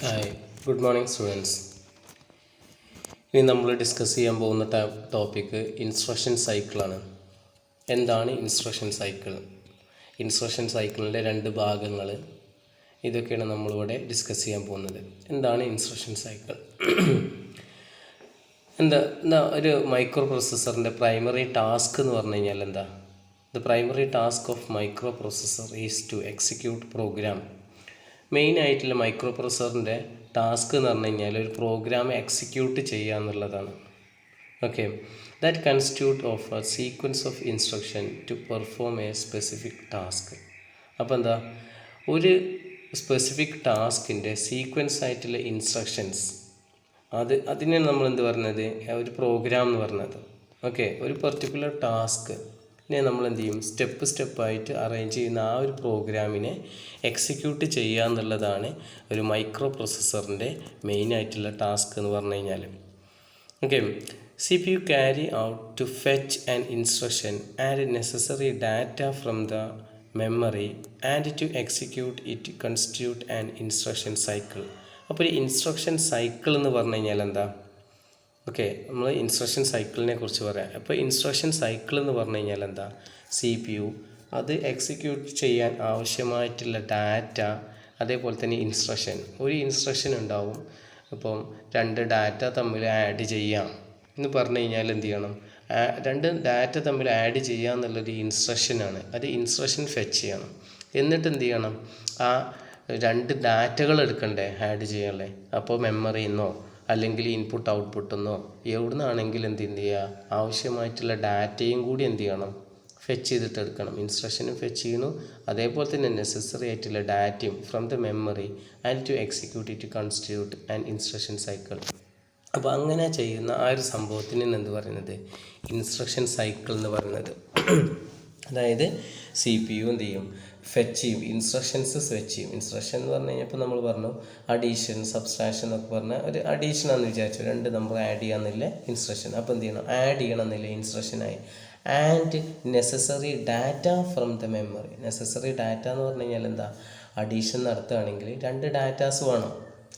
Hi, good morning students. ഇനി നമ്മൾ discuss ചെയ്യാൻ പോകുന്ന ടോപ്പിക്ക് ഇൻസ്ട്രക്ഷൻ സൈക്കിളാണ്. എന്താണ് ഇൻസ്ട്രക്ഷൻ സൈക്കിൾ? ഇൻസ്ട്രക്ഷൻ സൈക്കിളിൻ്റെ രണ്ട് ഭാഗങ്ങൾ, ഇതൊക്കെയാണ് നമ്മളിവിടെ ഡിസ്കസ് ചെയ്യാൻ പോകുന്നത്. എന്താണ് ഇൻസ്ട്രക്ഷൻ സൈക്കിൾ? എന്താ ഒരു മൈക്രോ പ്രോസസ്സറിൻ്റെ പ്രൈമറി ടാസ്ക് എന്ന് പറഞ്ഞു കഴിഞ്ഞാൽ എന്താ? The primary task of micro processor is to execute program. മെയിനായിട്ടുള്ള മൈക്രോ പ്രോസസ്സറിൻ്റെ ടാസ്ക് എന്ന് പറഞ്ഞു കഴിഞ്ഞാൽ ഒരു പ്രോഗ്രാം എക്സിക്യൂട്ട് ചെയ്യുക എന്നുള്ളതാണ്. Okay, that constitute of a sequence of instruction to perform a specific task. അപ്പോൾ എന്താ, ഒരു സ്പെസിഫിക് ടാസ്കിൻ്റെ സീക്വൻസ് ആയിട്ടുള്ള ഇൻസ്ട്രക്ഷൻസ്, അതിനെ നമ്മൾ എന്ത് പറഞ്ഞത്, ഒരു പ്രോഗ്രാം എന്ന് പറഞ്ഞത്. ഓക്കെ, ഒരു പെർട്ടിക്കുലർ ടാസ്ക് നമ്മൾ എന്ത് ചെയ്യും, സ്റ്റെപ്പായിട്ട് അറേഞ്ച് ചെയ്യുന്ന ആ ഒരു പ്രോഗ്രാമിനെ എക്സിക്യൂട്ട് ചെയ്യുക എന്നുള്ളതാണ് ഒരു മൈക്രോ പ്രോസസ്സറിൻ്റെ മെയിനായിട്ടുള്ള ടാസ്ക് എന്ന് പറഞ്ഞു കഴിഞ്ഞാൽ. Okay, CPU carry out to fetch an instruction and necessary data from the memory and to execute it constitute an instruction cycle. അപ്പോൾ ഈ ഇൻസ്ട്രക്ഷൻ സൈക്കിൾ എന്ന് പറഞ്ഞു കഴിഞ്ഞാൽ എന്താ? ഓക്കെ, നമ്മൾ ഇൻസ്ട്രക്ഷൻ സൈക്കിളിനെ കുറിച്ച് പറയാം. അപ്പോൾ ഇൻസ്ട്രക്ഷൻ സൈക്കിൾ എന്ന് പറഞ്ഞു കഴിഞ്ഞാൽ എന്താ? CPU അത് എക്സിക്യൂട്ട് ചെയ്യാൻ ആവശ്യമായിട്ടുള്ള ഡാറ്റ, അതേപോലെ തന്നെ ഒരു ഇൻസ്ട്രക്ഷൻ ഉണ്ടാവും. അപ്പം രണ്ട് ഡാറ്റ തമ്മിൽ ആഡ് ചെയ്യാം എന്ന് പറഞ്ഞു കഴിഞ്ഞാൽ എന്ത് ചെയ്യണം? രണ്ട് ഡാറ്റ തമ്മിൽ ആഡ് ചെയ്യുക എന്നുള്ളൊരു ഇൻസ്ട്രക്ഷനാണ്. അത് ഇൻസ്ട്രക്ഷൻ ഫെച്ച് ചെയ്യണം. എന്നിട്ട് എന്ത് ചെയ്യണം? ആ രണ്ട് ഡാറ്റകൾ എടുക്കണ്ടേ ആഡ് ചെയ്യാനല്ലേ? അപ്പോൾ മെമ്മറിയിൽ നിന്നോ അല്ലെങ്കിൽ ഇൻപുട്ട് ഔട്ട്പുട്ടെന്നോ എവിടെ നിന്നാണെങ്കിൽ എന്ത് ചെയ്യുക, ആവശ്യമായിട്ടുള്ള ഡാറ്റയും കൂടി എന്ത് ചെയ്യണം? ഫെച്ച് ചെയ്തിട്ട് എടുക്കണം. ഇൻസ്ട്രക്ഷനും ഫെച്ച് ചെയ്യുന്നു, അതേപോലെ തന്നെ നെസസറി ആയിട്ടുള്ള ഡാറ്റയും from the memory and to execute it constitute and instruction cycle. അപ്പോൾ അങ്ങനെ ചെയ്യുന്ന ആ ഒരു സംഭവത്തിന് എന്ത് പറയുന്നത്? ഇൻസ്ട്രക്ഷൻ സൈക്കിൾ എന്ന് പറയുന്നത്. അതായത് CPU എന്ത് ചെയ്യും? ഫെച്ച് ചെയ്യും, ഇൻസ്ട്രക്ഷൻസ് ഫെച്ച് ചെയ്യും. ഇൻസ്ട്രക്ഷൻ എന്ന് പറഞ്ഞു കഴിഞ്ഞപ്പോൾ നമ്മൾ പറഞ്ഞു അഡീഷൻ, സബ്സ്ട്രാക്ഷൻ എന്നൊക്കെ പറഞ്ഞാൽ ഒരു അഡീഷനാണെന്ന് വിചാരിച്ചു, രണ്ട് നമ്പർ ആഡ് ചെയ്യാമെന്നില്ല ഇൻസ്ട്രക്ഷൻ. അപ്പോൾ എന്ത് ചെയ്യണം? ആഡ് ചെയ്യണമെന്നില്ല ഇൻസ്ട്രക്ഷനായി. And necessary data from the memory. Necessary data എന്ന് പറഞ്ഞു കഴിഞ്ഞാൽ എന്താ? അഡീഷൻ നടത്തുകയാണെങ്കിൽ രണ്ട് ഡാറ്റാസ് വേണം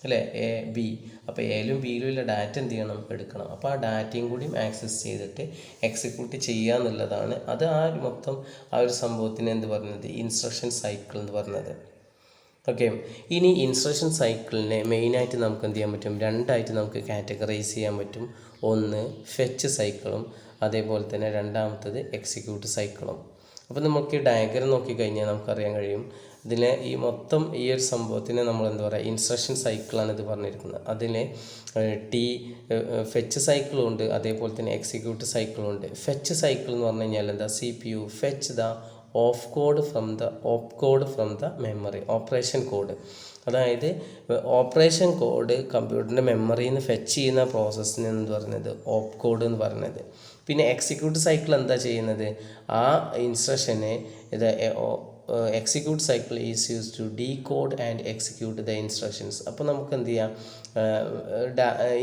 അല്ലേ? A, B. അപ്പോൾ എയിലും ബിയിലുള്ള ഡാറ്റ എന്ത് ചെയ്യണം? എടുക്കണം. അപ്പോൾ ആ ഡാറ്റയും കൂടിയും ആക്സസ് ചെയ്തിട്ട് എക്സിക്യൂട്ട് ചെയ്യുക എന്നുള്ളതാണ്. അത് മൊത്തം ആ ഒരു സംഭവത്തിന് എന്ത് പറഞ്ഞത്? ഇൻസ്ട്രക്ഷൻ സൈക്കിൾ എന്ന് പറഞ്ഞത്. ഓക്കെ, ഇനി ഇൻസ്ട്രക്ഷൻ സൈക്കിളിനെ മെയിനായിട്ട് നമുക്ക് എന്ത് ചെയ്യാൻ പറ്റും? രണ്ടായിട്ട് നമുക്ക് കാറ്റഗറൈസ് ചെയ്യാൻ പറ്റും. ഒന്ന് ഫെച്ച് സൈക്കിളും, അതേപോലെ തന്നെ രണ്ടാമത്തത് എക്സിക്യൂട്ട് സൈക്കിളും. അപ്പോൾ നമുക്ക് ഈ ഡയഗ്രം നോക്കിക്കഴിഞ്ഞാൽ നമുക്കറിയാൻ കഴിയും, ഇതിലെ ഈ മൊത്തം ഈ ഒരു സംഭവത്തിന് നമ്മൾ എന്താ പറയുക, ഇൻസ്ട്രക്ഷൻ സൈക്കിളാണ് ഇത് പറഞ്ഞിരിക്കുന്നത്. അതിൽ ഫെച്ച് സൈക്കിളും ഉണ്ട്, അതേപോലെ തന്നെ എക്സിക്യൂട്ട് സൈക്കിളും ഉണ്ട്. ഫെച്ച് സൈക്കിൾ എന്ന് പറഞ്ഞു കഴിഞ്ഞാൽ എന്താ? CPU fetch the of code from the memory, operation code. അതായത് ഓപ്പറേഷൻ കോഡ് കമ്പ്യൂട്ടറിൻ്റെ മെമ്മറിയിൽ നിന്ന് ഫെച്ച് ചെയ്യുന്ന പ്രോസസ്സിന് എന്ന് പറയുന്നത് ഓപ്പ് കോഡ് എന്ന് പറയുന്നത്. പിന്നെ എക്സിക്യൂട്ട് സൈക്കിൾ എന്താ ചെയ്യുന്നത്? ആ ഇൻസ്ട്രക്ഷനെ execute cycle is use to decode and execute the instructions. അപ്പോൾ നമുക്ക് എന്ത് ചെയ്യാം?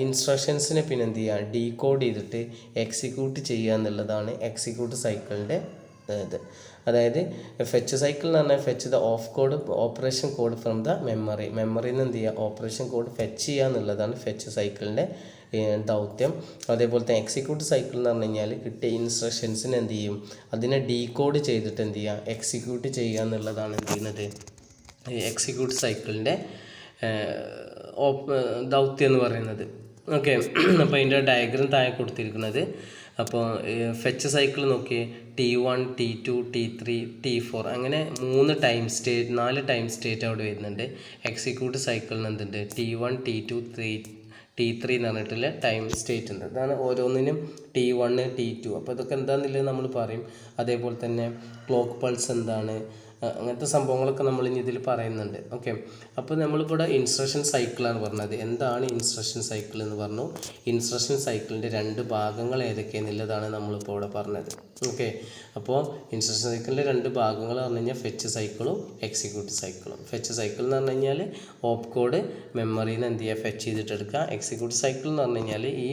ഇൻസ്ട്രക്ഷൻസിനെ പിന്നെ എന്ത് ചെയ്യുക? ഡീകോഡ് ചെയ്തിട്ട് എക്സിക്യൂട്ട് ചെയ്യുക എന്നുള്ളതാണ് എക്സിക്യൂട്ട് സൈക്കിളിൻ്റെ ഇത്. അതായത് ഫെച്ച് സൈക്കിൾ എന്ന് പറഞ്ഞാൽ fetch the operation code from the മെമ്മറിയിൽ നിന്ന് എന്ത് ചെയ്യുക? ഓപ്പറേഷൻ കോഡ് ഫെച്ച് ചെയ്യുക എന്നുള്ളതാണ് ഫെച്ച് സൈക്കിളിൻ്റെ ദൗത്യം. അതേപോലെ തന്നെ എക്സിക്യൂട്ട് സൈക്കിൾ എന്ന് പറഞ്ഞു കഴിഞ്ഞാൽ കിട്ടിയ ഇൻസ്ട്രക്ഷൻസിന് എന്ത് ചെയ്യും? അതിനെ ഡീകോഡ് ചെയ്തിട്ട് എന്ത് ചെയ്യുക? എക്സിക്യൂട്ട് ചെയ്യുക എന്നുള്ളതാണ് എന്ത് ചെയ്യുന്നത്? എക്സിക്യൂട്ട് സൈക്കിളിൻ്റെ ദൗത്യം എന്ന് പറയുന്നത്. ഓക്കെ, അപ്പോൾ അതിൻ്റെ ഡയഗ്രം താഴെ കൊടുത്തിരിക്കുന്നത്. അപ്പോൾ ഫെച്ച് സൈക്കിൾ നോക്കിയേ, T1, T2, T3, T4 അങ്ങനെ 4 ടൈം സ്റ്റേറ്റ് അവിടെ വരുന്നുണ്ട്. എക്സിക്യൂട്ട് സൈക്കിളിന് എന്തുണ്ട്? T1, T2, T3 എന്ന് പറഞ്ഞിട്ടുള്ള ടൈം സ്റ്റേറ്റ് ഉണ്ട്. അതാണ് ഓരോന്നിനും T1, T2. അപ്പോൾ ഇതൊക്കെ എന്താണെന്നുള്ളത് നമ്മൾ പറയും. അതേപോലെ തന്നെ ക്ലോക്ക് പൾസ് എന്താണ്, അങ്ങനത്തെ സംഭവങ്ങളൊക്കെ നമ്മൾ ഇനി ഇതിൽ പറയുന്നുണ്ട്. ഓക്കെ, അപ്പോൾ നമ്മളിവിടെ ഇൻസ്ട്രക്ഷൻ സൈക്കിളാണ് പറഞ്ഞത്. എന്താണ് ഇൻസ്ട്രക്ഷൻ സൈക്കിൾ എന്ന് പറഞ്ഞു? ഇൻസ്ട്രക്ഷൻ സൈക്കിളിൻ്റെ രണ്ട് ഭാഗങ്ങൾ ഏതൊക്കെയാണെന്നുള്ളതാണ് നമ്മളിപ്പോൾ ഇവിടെ പറഞ്ഞത്. ഓക്കെ, അപ്പോൾ ഇൻസ്ട്രക്ഷൻ സൈക്കിളിൻ്റെ രണ്ട് ഭാഗങ്ങൾ പറഞ്ഞു കഴിഞ്ഞാൽ ഫെച്ച് സൈക്കിളും എക്സിക്യൂട്ട് സൈക്കിളും. ഫെച്ച് സൈക്കിൾ എന്ന് പറഞ്ഞു കഴിഞ്ഞാൽ ഓപ്പ് കോഡ് മെമ്മറിയിൽ നിന്ന് എന്ത് ചെയ്യുക? ഫെച്ച് ചെയ്തിട്ട് എടുക്കുക. എക്സിക്യൂട്ട് സൈക്കിൾ എന്ന് പറഞ്ഞു കഴിഞ്ഞാൽ ഈ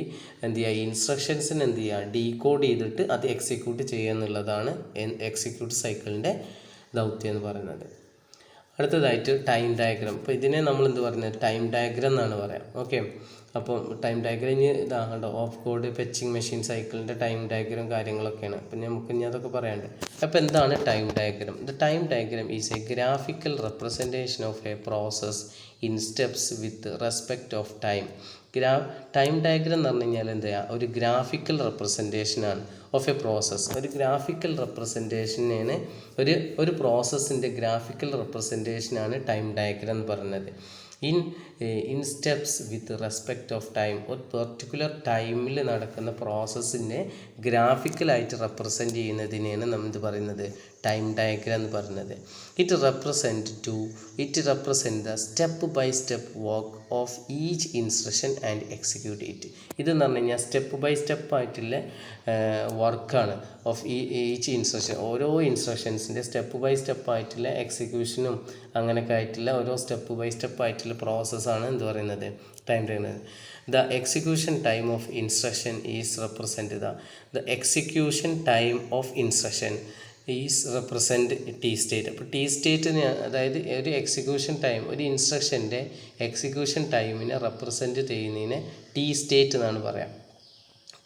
എന്ത് ചെയ്യുക? ഇൻസ്ട്രക്ഷൻസിന് എന്ത് ചെയ്യുക? ഡീകോഡ് ചെയ്തിട്ട് അത് എക്സിക്യൂട്ട് ചെയ്യുക എന്നുള്ളതാണ് എക്സിക്യൂട്ട് സൈക്കിളിൻ്റെ ദൗത്യം എന്ന് പറയുന്നത്. അടുത്തതായിട്ട് ടൈം ഡയഗ്രാം. അപ്പോൾ ഇതിനെ നമ്മൾ എന്ത് പറയുന്നത്, ടൈം ഡയഗ്രാം എന്നാണ് പറയാം. ഓക്കെ, അപ്പോൾ ടൈം ഡയഗ്രാം ഇനി ഇതാകണ്ടോ, ഓഫ് കോഡ് ഫെച്ചിങ് മെഷീൻ സൈക്കിളിൻ്റെ ടൈം ഡയഗ്രാം കാര്യങ്ങളൊക്കെയാണ്. അപ്പം നമുക്ക് ഇനി അതൊക്കെ പറയാണ്ട്. അപ്പോൾ എന്താണ് time diagram? The time diagram is A graphical representation of A process in steps with respect of time. Time diagram എന്ന് പറഞ്ഞു കഴിഞ്ഞാൽ എന്താ, ഒരു ഗ്രാഫിക്കൽ റെപ്രസെൻറ്റേഷനാണ് ഓഫ് എ പ്രോസസ്സ്. ഒരു ഗ്രാഫിക്കൽ റെപ്രസെൻറ്റേഷനാണ് ഒരു പ്രോസസ്സിൻ്റെ ഗ്രാഫിക്കൽ റെപ്രസെൻറ്റേഷനാണ് ടൈം ഡയഗ്രാം എന്ന് പറയുന്നത്. In steps with respect of time. ഒരു പെർട്ടിക്കുലർ ടൈമിൽ നടക്കുന്ന പ്രോസസ്സിനെ ഗ്രാഫിക്കലായിട്ട് റെപ്രസെൻറ്റ് ചെയ്യുന്നതിനെയാണ് നമ്മൾ ഇത് പറയുന്നത് ടൈം ഡയഗ്രാം എന്ന് പറയുന്നത്. It represent the step by step work of each instruction and execute it. ഇതെന്ന് പറഞ്ഞു കഴിഞ്ഞാൽ സ്റ്റെപ്പ് ബൈ സ്റ്റെപ്പ് ആയിട്ടുള്ള വർക്കാണ് ഓഫ് ഈച്ച് ഇൻസ്ട്രക്ഷൻ. ഓരോ ഇൻസ്ട്രക്ഷൻസിൻ്റെ സ്റ്റെപ്പ് ബൈ സ്റ്റെപ്പ് ആയിട്ടുള്ള എക്സിക്യൂഷനും അങ്ങനെയൊക്കെ ആയിട്ടുള്ള ഓരോ സ്റ്റെപ്പ് ബൈ സ്റ്റെപ്പ് ആയിട്ടുള്ള പ്രോസസ്സാണ് എന്ത് പറയുന്നത്, time diagram. The execution time of instruction is represent the execution time of instruction is represent T state. അപ്പോൾ ടി സ്റ്റേറ്റിന്, അതായത് ഒരു എക്സിക്യൂഷൻ ടൈം, ഒരു ഇൻസ്ട്രക്ഷൻ്റെ എക്സിക്യൂഷൻ ടൈമിനെ റെപ്രസെൻറ്റ് ചെയ്യുന്നതിനെ ടി സ്റ്റേറ്റ് എന്നാണ് പറയാം.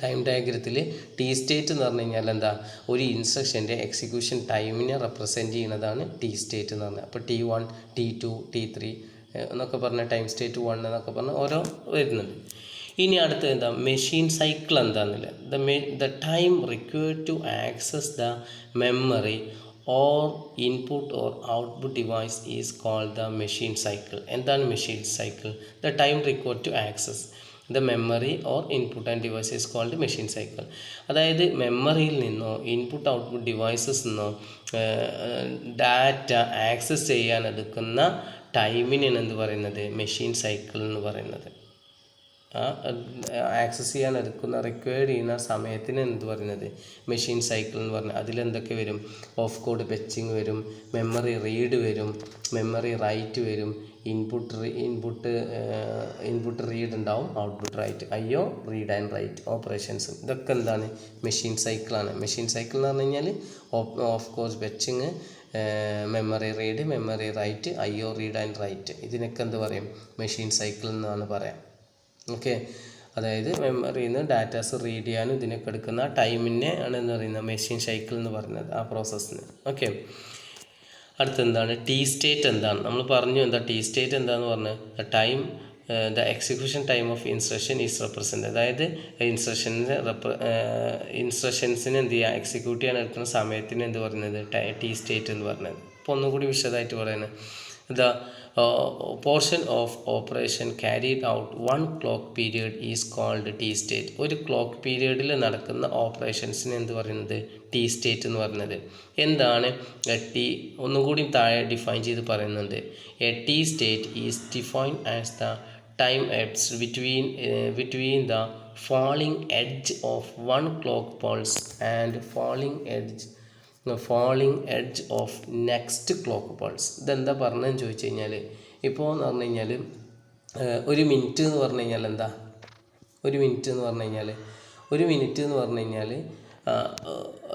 ടൈം ഡയഗ്രത്തിൽ ടി സ്റ്റേറ്റ് എന്ന് പറഞ്ഞു കഴിഞ്ഞാൽ എന്താ, ഒരു ഇൻസ്ട്രക്ഷൻ്റെ എക്സിക്യൂഷൻ ടൈമിനെ റെപ്രസെൻറ്റ് ചെയ്യുന്നതാണ് ടി സ്റ്റേറ്റ് എന്ന് പറഞ്ഞാൽ. അപ്പോൾ T1, T2, T3 എന്നൊക്കെ പറഞ്ഞ ടൈം സ്റ്റേറ്റ് 1 എന്നൊക്കെ പറഞ്ഞാൽ ഓരോ വരുന്നുണ്ട്. ഇനി അടുത്തത് എന്താ, മെഷീൻ സൈക്കിൾ എന്താണെന്നില്ല. The time required to access the memory or input or output device is called the machine cycle. എന്താണ് machine cycle? The time required to access the memory or input and device is called machine cycle. അതായത് മെമ്മറിയിൽ നിന്നോ input output devices നിന്നോ data access ചെയ്യാൻ എടുക്കുന്ന ടൈമിനാണ് എന്ത് പറയുന്നത്, machine cycle എന്ന് പറയുന്നത്. ആക്സസ് ചെയ്യാൻ എടുക്കുന്ന റിക്വയർഡ് ചെയ്യുന്ന സമയത്തിന് എന്ത് പറയുന്നത്, മെഷീൻ സൈക്കിൾ എന്ന് പറഞ്ഞാൽ. അതിലെന്തൊക്കെ വരും, ഓഫ് കോഡ് ഫെച്ചിങ് വരും, മെമ്മറി റീഡ് വരും, മെമ്മറി റൈറ്റ് വരും, ഇൻപുട്ട് റീഡ് ഉണ്ടാവും, output write, IO read and write ഓപ്പറേഷൻസും. ഇതൊക്കെ എന്താണ്, മെഷീൻ സൈക്കിളാണ്. മെഷീൻ സൈക്കിൾ എന്ന് പറഞ്ഞു കഴിഞ്ഞാൽ opcode fetching, memory read, memory write, IO read and write, ഇതിനൊക്കെ എന്ത് പറയും, മെഷീൻ സൈക്കിൾ എന്നാണ് പറയാം. ഓക്കെ, അതായത് മെമ്മറിയിൽ നിന്ന് ഡാറ്റാസ് റീഡ് ചെയ്യാനും ഇതിനൊക്കെ എടുക്കുന്ന ടൈമിനെ ആണ് എന്ന് പറയുന്നത് മെഷീൻ സൈക്കിൾ എന്ന് പറയുന്നത്, ആ പ്രോസസ്സിന്. ഓക്കെ, അടുത്തെന്താണ് ടി സ്റ്റേറ്റ്? എന്താണ് നമ്മൾ പറഞ്ഞു, എന്താ ടി സ്റ്റേറ്റ് എന്താണെന്ന് പറഞ്ഞാൽ, time the execution time of instruction is represent. അതായത് ഇൻസ്ട്രക്ഷൻസിന് എന്ത് ചെയ്യുക, എക്സിക്യൂട്ട് ചെയ്യാൻ എടുക്കുന്ന സമയത്തിന് എന്ത് പറയുന്നത്, ടി സ്റ്റേറ്റ് എന്ന് പറയുന്നത്. അപ്പോൾ ഒന്നുകൂടി വിശദമായിട്ട് പറയുന്നത്, the portion of operation carried out 1 clock period is called T state. ഒരു ക്ലോക്ക് പീരിയഡിൽ നടക്കുന്ന ഓപ്പറേഷൻസിന് എന്ത് പറയുന്നത്, ടി സ്റ്റേറ്റ് എന്ന് പറയുന്നത്. എന്താണ് ഒന്നുകൂടി താഴെ ഡിഫൈൻ ചെയ്ത് പറയുന്നുണ്ട്. A T state is defined as the time elapsed between the falling edge of 1 clock pulse and falling edge of next clock pulse. ഇതെന്താ പറഞ്ഞതെന്ന് ചോദിച്ചു കഴിഞ്ഞാൽ, ഇപ്പോൾ എന്ന് പറഞ്ഞു കഴിഞ്ഞാൽ ഒരു മിനിറ്റ് എന്ന് പറഞ്ഞു കഴിഞ്ഞാൽ എന്താ, ഒരു മിനിറ്റ് എന്ന് പറഞ്ഞു കഴിഞ്ഞാൽ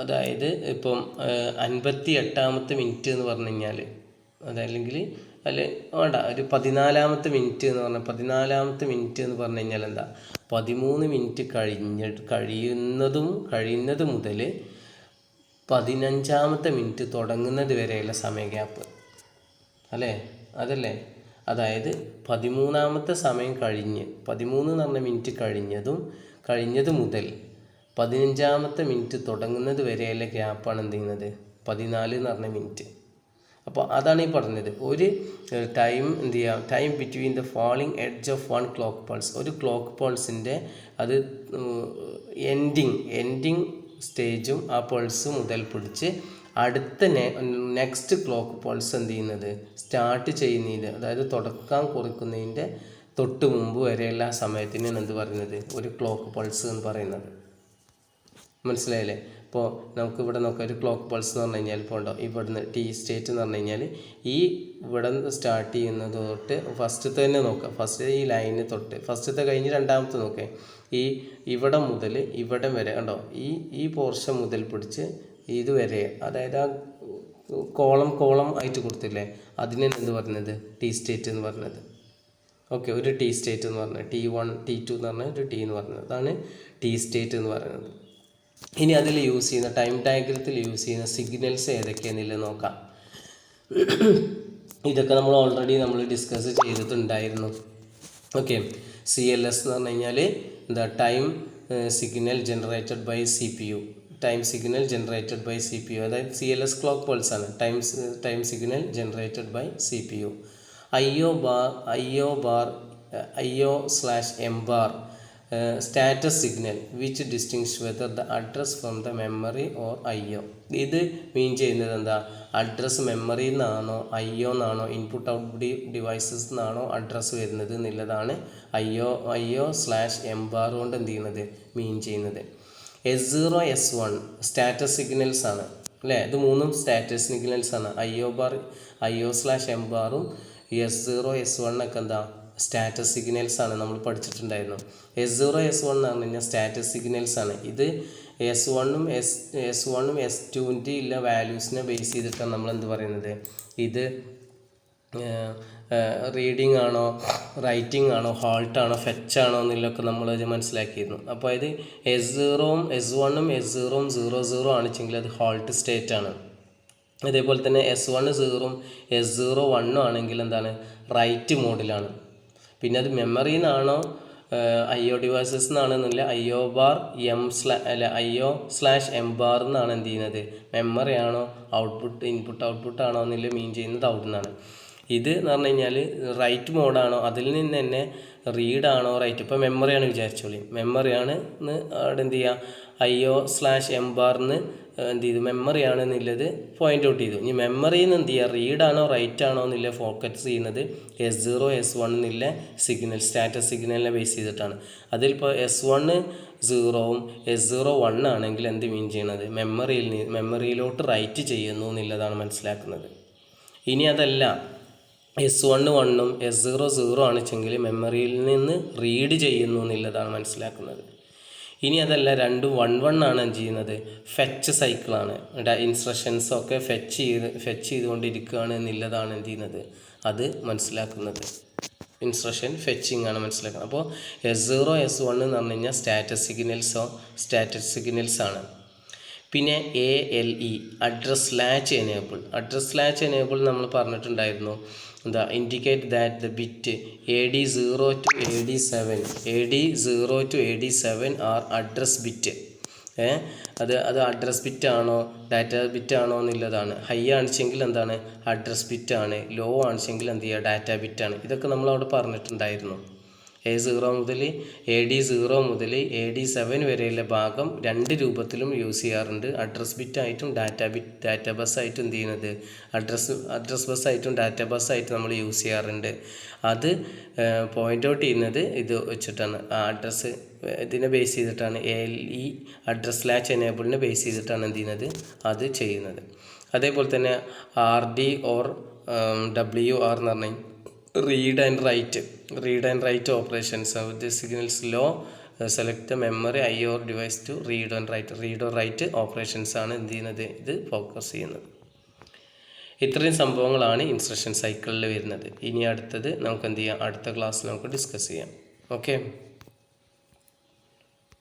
അതായത് ഇപ്പം 58ാമത്തെ മിനിറ്റ് എന്ന് പറഞ്ഞു കഴിഞ്ഞാൽ, അതല്ലെങ്കിൽ വേണ്ട, ഒരു 14ാമത്തെ മിനിറ്റ് എന്ന് പറഞ്ഞാൽ 14ാമത്തെ മിനിറ്റ് എന്ന് പറഞ്ഞു കഴിഞ്ഞാൽ എന്താ, 13 മിനിറ്റ് കഴിയുന്നത് മുതൽ 15ാമത്തെ മിനിറ്റ് തുടങ്ങുന്നത് വരെയുള്ള സമയ ഗ്യാപ്പ് അല്ലേ, അതല്ലേ. അതായത് 13ാമത്തെ സമയം 13 എന്ന് പറഞ്ഞ മിനിറ്റ് കഴിഞ്ഞത് മുതൽ 15ാമത്തെ മിനിറ്റ് തുടങ്ങുന്നത് വരെയുള്ള ഗ്യാപ്പാണ് എന്ത് ചെയ്യുന്നത്, 14 എന്ന് പറഞ്ഞ മിനിറ്റ്. അപ്പോൾ അതാണ് ഈ പറഞ്ഞത്. ഒരു ടൈം എന്ത് ചെയ്യുക, time between the falling edge of 1 clock pulse. ഒരു ക്ലോക്ക് പൾസിൻ്റെ അത് എൻഡിങ് സ്റ്റേജും ആ പൾസ് മുതൽ പിടിച്ച് അടുത്ത നെക്സ്റ്റ് ക്ലോക്ക് പൾസ് എന്ത് ചെയ്യുന്നത്, സ്റ്റാർട്ട് ചെയ്യുന്നതിൻ്റെ, അതായത് തുടക്കം കുറിക്കുന്നതിൻ്റെ തൊട്ട് മുമ്പ് വരെയുള്ള സമയത്തിനാണ് എന്ത് പറയുന്നത്, ഒരു ക്ലോക്ക് പൾസ് എന്ന് പറയുന്നത്. മനസ്സിലായില്ലേ? ഇപ്പോൾ നമുക്കിവിടെ നോക്കാം, ഒരു ക്ലോക്ക് പൾസ് എന്ന് പറഞ്ഞു കഴിഞ്ഞാൽ ഇപ്പോൾ ഉണ്ടോ, ഇവിടുന്ന് ടി സ്റ്റേറ്റ് എന്ന് പറഞ്ഞു കഴിഞ്ഞാൽ ഇവിടെ നിന്ന് സ്റ്റാർട്ട് ചെയ്യുന്നത് തൊട്ട് ഫസ്റ്റത്തെ തന്നെ നോക്കാം, ഫസ്റ്റ് ഈ ലൈന് തൊട്ട് ഫസ്റ്റത്തെ കഴിഞ്ഞ് രണ്ടാമത്തെ നോക്കേ, ഇവിടെ മുതൽ ഇവിടം വരെ കണ്ടോ, ഈ പോർഷൻ മുതൽ പിടിച്ച് ഇതുവരെ, അതായത് ആ കോളം ആയിട്ട് കൊടുത്തില്ലേ, അതിനാണ് എന്ത് പറയുന്നത്, ടി സ്റ്റേറ്റ് എന്ന് പറയുന്നത്. ഓക്കെ, ഒരു ടി സ്റ്റേറ്റ് എന്ന് പറഞ്ഞത് T1 T2 എന്ന് പറഞ്ഞാൽ ഒരു ടി എന്ന് പറയുന്നത്, അതാണ് ടി സ്റ്റേറ്റ് എന്ന് പറയുന്നത്. ഇനി അതിൽ യൂസ് ചെയ്യുന്ന ടൈം ഡയഗ്രത്തിൽ യൂസ് ചെയ്യുന്ന സിഗ്നൽസ് ഏതൊക്കെയാണെന്നുള്ളത് നോക്കാം. ഇതൊക്കെ നമ്മൾ ഓൾറെഡി ഡിസ്കസ് ചെയ്തിട്ടുണ്ടായിരുന്നു. ഓക്കെ, CLS എന്ന് പറഞ്ഞു കഴിഞ്ഞാൽ എന്താ, time signal generated by CPU, time signal generated by CPU, അതായത് CLS ക്ലോക്ക് പൾസ് ആണ്, time signal generated by CPU. IO/M bar status signal which distinguish whether the address from the memory or IO. ഇത് മീൻ ചെയ്യുന്നത് എന്താ, address മെമ്മറിയിൽ നിന്നാണോ IO എന്നാണോ input output devices നിന്നാണോ address വരുന്നത് എന്നുള്ളതാണ് IO/M bar കൊണ്ട് എന്ത് ചെയ്യുന്നത്, മീൻ ചെയ്യുന്നത്. S0 S1 സ്റ്റാറ്റസ് സിഗ്നൽസ് ആണ് അല്ലേ, ഇത് മൂന്നും സ്റ്റാറ്റസ് സിഗ്നൽസ് ആണ്. IO/M ബാറും S0 S1 ഒക്കെ എന്താ, സ്റ്റാറ്റസ് സിഗ്നൽസ് ആണ്, നമ്മൾ പഠിച്ചിട്ടുണ്ടായിരുന്നു. S0 S1 എന്ന് പറഞ്ഞു കഴിഞ്ഞാൽ സ്റ്റാറ്റസ് സിഗ്നൽസ് ആണ്. ഇത് S1ഉം S2ൻ്റെ ഉള്ള വാല്യൂസിനെ ബേസ് ചെയ്തിട്ടാണ് നമ്മൾ എന്ത് പറയുന്നത്, ഇത് റീഡിങ് ആണോ റൈറ്റിംഗ് ആണോ ഹോൾട്ടാണോ ഫെച്ചാണോ എന്നുള്ളതൊക്കെ നമ്മൾ മനസ്സിലാക്കിയിരുന്നു. അപ്പോൾ ഇത് S0ഉം S1ഉം S0ഉം 00 ആണെച്ചെങ്കിൽ അത് ഹോൾട്ട് സ്റ്റേറ്റ് ആണ്. അതേപോലെ തന്നെ S1 0ഉം S0 1ഉം ആണെങ്കിൽ എന്താണ്, റൈറ്റ് മോഡിലാണ്. പിന്നെ അത് മെമ്മറിയിൽ നിന്നാണോ IO ഡിവൈസസ് എന്നാണെന്നില്ല, IO/M ബാർ എന്നാണ് എന്ത് ചെയ്യുന്നത്, മെമ്മറി ആണോ ഇൻപുട്ട് ഔട്ട്പുട്ട് ആണോ എന്നില്ല മീൻ ചെയ്യുന്നത് അവിടെ നിന്നാണ്. ഇത് എന്ന് പറഞ്ഞു കഴിഞ്ഞാൽ റൈറ്റ് മോഡാണോ, അതിൽ നിന്ന് തന്നെ റീഡാണോ റൈറ്റ്, ഇപ്പോൾ മെമ്മറിയാണ് വിചാരിച്ചോളി, മെമ്മറിയാണ് അവിടെ എന്ത് ചെയ്യുക, IO/M ബാറിന് എന്ത് ചെയ്തു, മെമ്മറിയാണ് എന്നുള്ളത് പോയിൻ്റ് ഔട്ട് ചെയ്തു. ഇനി മെമ്മറിയിൽ നിന്ന് എന്ത് ചെയ്യുക, റീഡാണോ റൈറ്റ് ആണോ എന്നില്ല ഫോക്കസ് ചെയ്യുന്നത് S0 S1 എന്നുള്ള സിഗ്നൽ സ്റ്റാറ്റസ് സിഗ്നലിനെ ബേസ് ചെയ്തിട്ടാണ്. അതിലിപ്പോൾ S1 0ഉം S0 1 ആണെങ്കിൽ എന്ത് മീൻ ചെയ്യണത്, മെമ്മറിയിലോട്ട് റൈറ്റ് ചെയ്യുന്നു എന്നുള്ളതാണ് മനസ്സിലാക്കുന്നത്. ഇനി അതല്ല S1 1ഉം S0 0 ആണെച്ചെങ്കിൽ മെമ്മറിയിൽ നിന്ന് റീഡ് ചെയ്യുന്നു എന്നുള്ളതാണ് മനസ്സിലാക്കുന്നത്. ഇനി അതല്ല രണ്ടും 1 1 ആണ് എന്ത് ചെയ്യുന്നത്, ഫെച്ച് സൈക്കിളാണ്, ഇൻസ്ട്രക്ഷൻസൊക്കെ ഫെച്ച് ചെയ്തുകൊണ്ടിരിക്കുകയാണ് എന്നുള്ളതാണ് എന്ത് ചെയ്യുന്നത്, അത് മനസ്സിലാക്കുന്നത്. ഇൻസ്ട്രക്ഷൻ ഫെച്ചിങ് ആണ് മനസ്സിലാക്കുന്നത്. അപ്പോൾ S0 S1 എന്ന് പറഞ്ഞു കഴിഞ്ഞാൽ സ്റ്റാറ്റസ് സിഗ്നൽസ് ആണ്. പിന്നെ ALE അഡ്രസ് ലാച്ച് എനേബിൾ നമ്മൾ പറഞ്ഞിട്ടുണ്ടായിരുന്നു. എന്താ, indicate that the bit AD0 to AD7 are address bit. അത് അഡ്രസ് ബിറ്റാണോ ഡാറ്റ ബിറ്റാണോ എന്നുള്ളതാണ്. ഹൈ ആണിച്ചെങ്കിൽ എന്താണ്, അഡ്രസ് ബിറ്റാണ്. ലോ ആണിച്ചെങ്കിൽ എന്ത് ചെയ്യുക, ഡാറ്റ ബിറ്റാണ്. ഇതൊക്കെ നമ്മളവിടെ പറഞ്ഞിട്ടുണ്ടായിരുന്നു. A0 മുതൽ AD0 മുതൽ AD7 വരെയുള്ള ഭാഗം രണ്ട് രൂപത്തിലും യൂസ് ചെയ്യാറുണ്ട്. അഡ്രസ് ബിറ്റായിട്ടും ഡാറ്റ ബസ്സായിട്ടും എന്ത് ചെയ്യുന്നത്, അഡ്രസ് ബസ്സായിട്ടും ഡാറ്റ ബസ്സായിട്ടും നമ്മൾ യൂസ് ചെയ്യാറുണ്ട്. അത് പോയിൻ്റ് ഔട്ട് ചെയ്യുന്നത് ഇത് വെച്ചിട്ടാണ്, അഡ്രസ്സ് ഇതിനെ ബേസ് ചെയ്തിട്ടാണ്. ALE അഡ്രസ് ലാച്ച് എനേബിളിനെ ബേസ് ചെയ്തിട്ടാണ് എന്ത് ചെയ്യുന്നത്, അത് ചെയ്യുന്നത്. അതേപോലെ തന്നെ RD ഓർ WR എന്ന് പറഞ്ഞാൽ read and write operations of the signals low select the memory IO device to read or write operations ആണ് എന്ത് ചെയ്യുന്നത്, ഇത് ഫോക്കസ് ചെയ്യുന്നത്. ഇത്രയും സംഭവങ്ങളാണ് ഇൻസ്ട്രക്ഷൻ സൈക്കിളിൽ വരുന്നത്. ഇനി അടുത്തത് നമുക്ക് എന്ത് ചെയ്യാം, അടുത്ത ക്ലാസ്സിൽ നമുക്ക് ഡിസ്കസ് ചെയ്യാം. ഓക്കെ.